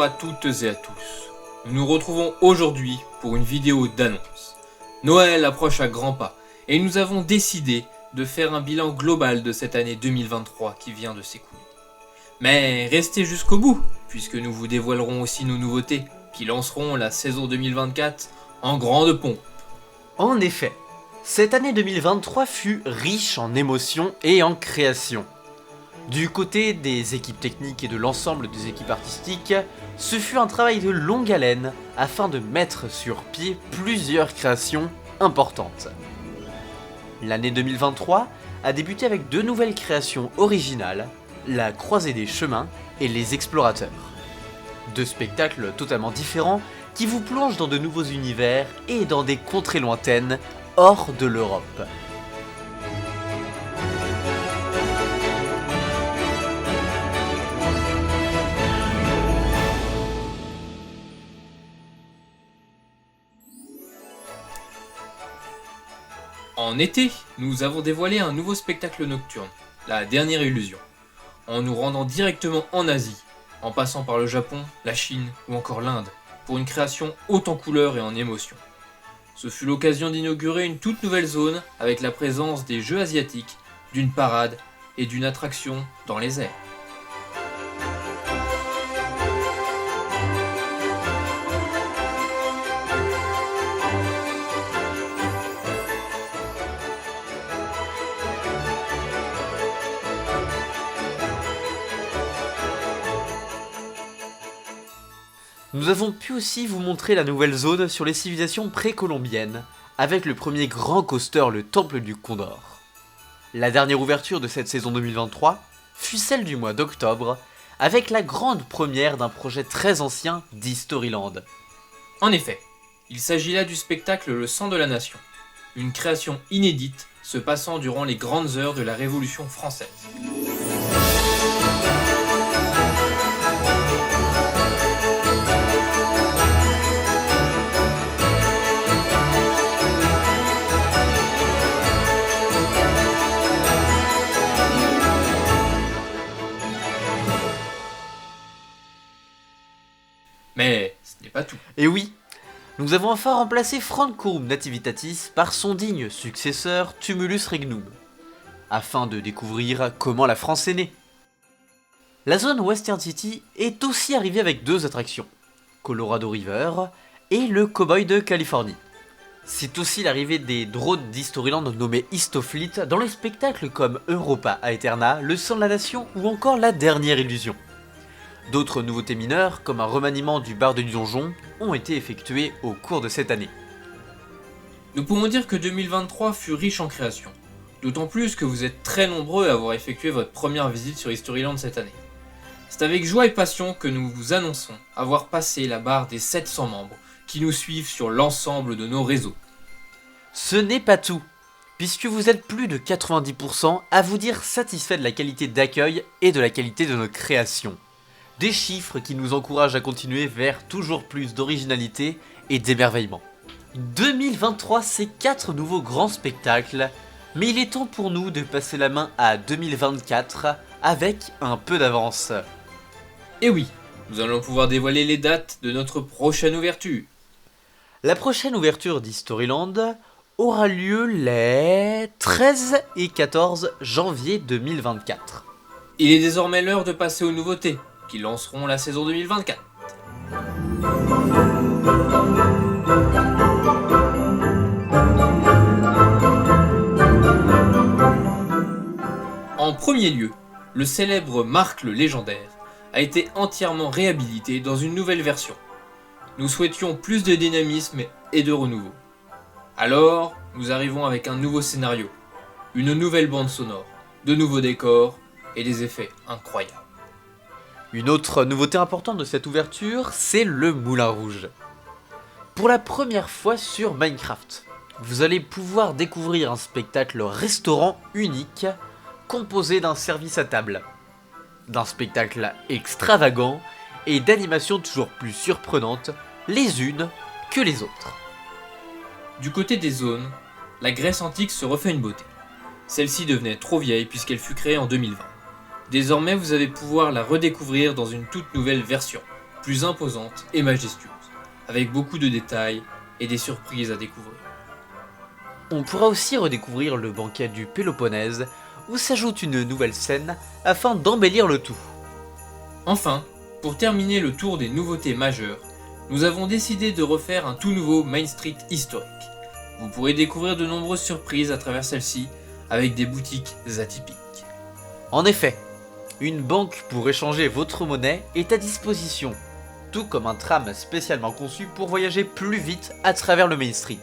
à toutes et à tous. Nous nous retrouvons aujourd'hui pour une vidéo d'annonce. Noël approche à grands pas et nous avons décidé de faire un bilan global de cette année 2023 qui vient de s'écouler. Mais restez jusqu'au bout, puisque nous vous dévoilerons aussi nos nouveautés qui lanceront la saison 2024 en grande pompe. En effet, cette année 2023 fut riche en émotions et en créations. Du côté des équipes techniques et de l'ensemble des équipes artistiques, ce fut un travail de longue haleine afin de mettre sur pied plusieurs créations importantes. L'année 2023 a débuté avec deux nouvelles créations originales, La Croisée des Chemins et Les Explorateurs. Deux spectacles totalement différents qui vous plongent dans de nouveaux univers et dans des contrées lointaines hors de l'Europe. En été, nous avons dévoilé un nouveau spectacle nocturne, La Dernière Illusion, en nous rendant directement en Asie, en passant par le Japon, la Chine ou encore l'Inde, pour une création haute en couleurs et en émotions. Ce fut l'occasion d'inaugurer une toute nouvelle zone avec la présence des jeux asiatiques, d'une parade et d'une attraction dans les airs. Nous avons pu aussi vous montrer la nouvelle zone sur les civilisations précolombiennes, avec le premier grand coaster, le Temple du Condor. La dernière ouverture de cette saison 2023 fut celle du mois d'octobre, avec la grande première d'un projet très ancien d'Historyland. En effet, il s'agit là du spectacle Le Sang de la Nation, une création inédite se passant durant les grandes heures de la Révolution française. Mais ce n'est pas tout. Et oui, nous avons enfin remplacé Francorum Nativitatis par son digne successeur Tumulus Regnum, afin de découvrir comment la France est née. La zone Western City est aussi arrivée avec deux attractions, Colorado River et le Cowboy de Californie. C'est aussi l'arrivée des drones d'Historyland nommés Histofleet dans les spectacles comme Europa Aeterna, Le Sang de la Nation ou encore La Dernière Illusion. D'autres nouveautés mineures, comme un remaniement du bar du donjon, ont été effectuées au cours de cette année. Nous pouvons dire que 2023 fut riche en créations, d'autant plus que vous êtes très nombreux à avoir effectué votre première visite sur Historyland cette année. C'est avec joie et passion que nous vous annonçons avoir passé la barre des 700 membres qui nous suivent sur l'ensemble de nos réseaux. Ce n'est pas tout, puisque vous êtes plus de 90% à vous dire satisfaits de la qualité d'accueil et de la qualité de nos créations. Des chiffres qui nous encouragent à continuer vers toujours plus d'originalité et d'émerveillement. 2023, c'est 4 nouveaux grands spectacles, mais il est temps pour nous de passer la main à 2024 avec un peu d'avance. Et oui, nous allons pouvoir dévoiler les dates de notre prochaine ouverture. La prochaine ouverture d'Historyland aura lieu les 13 et 14 janvier 2024. Il est désormais l'heure de passer aux nouveautés, qui lanceront la saison 2024. En premier lieu, le célèbre Marc le Légendaire a été entièrement réhabilité dans une nouvelle version. Nous souhaitions plus de dynamisme et de renouveau. Alors, nous arrivons avec un nouveau scénario, une nouvelle bande sonore, de nouveaux décors et des effets incroyables. Une autre nouveauté importante de cette ouverture, c'est le Moulin Rouge. Pour la première fois sur Minecraft, vous allez pouvoir découvrir un spectacle restaurant unique, composé d'un service à table, d'un spectacle extravagant et d'animations toujours plus surprenantes, les unes que les autres. Du côté des zones, la Grèce antique se refait une beauté. Celle-ci devenait trop vieille puisqu'elle fut créée en 2020. Désormais, vous allez pouvoir la redécouvrir dans une toute nouvelle version, plus imposante et majestueuse, avec beaucoup de détails et des surprises à découvrir. On pourra aussi redécouvrir le banquet du Péloponnèse, où s'ajoute une nouvelle scène afin d'embellir le tout. Enfin, pour terminer le tour des nouveautés majeures, nous avons décidé de refaire un tout nouveau Main Street historique. Vous pourrez découvrir de nombreuses surprises à travers celle-ci, avec des boutiques atypiques. En effet, une banque pour échanger votre monnaie est à disposition, tout comme un tram spécialement conçu pour voyager plus vite à travers le Main Street.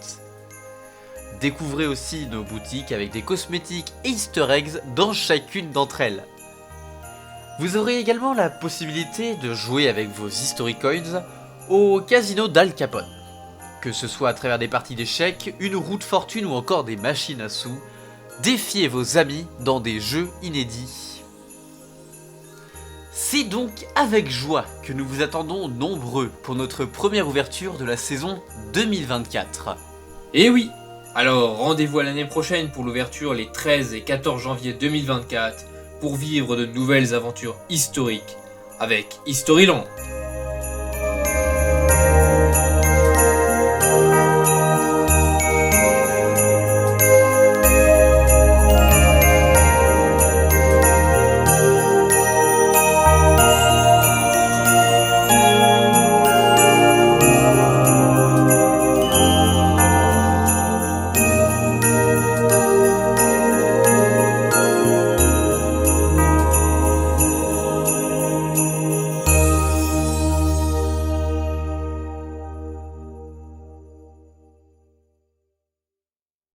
Découvrez aussi nos boutiques avec des cosmétiques et easter eggs dans chacune d'entre elles. Vous aurez également la possibilité de jouer avec vos History Coins au casino d'Al Capone. Que ce soit à travers des parties d'échecs, une roue de fortune ou encore des machines à sous, défiez vos amis dans des jeux inédits. C'est donc avec joie que nous vous attendons nombreux pour notre première ouverture de la saison 2024. Et oui! Alors rendez-vous à l'année prochaine pour l'ouverture les 13 et 14 janvier 2024 pour vivre de nouvelles aventures historiques avec Historyland.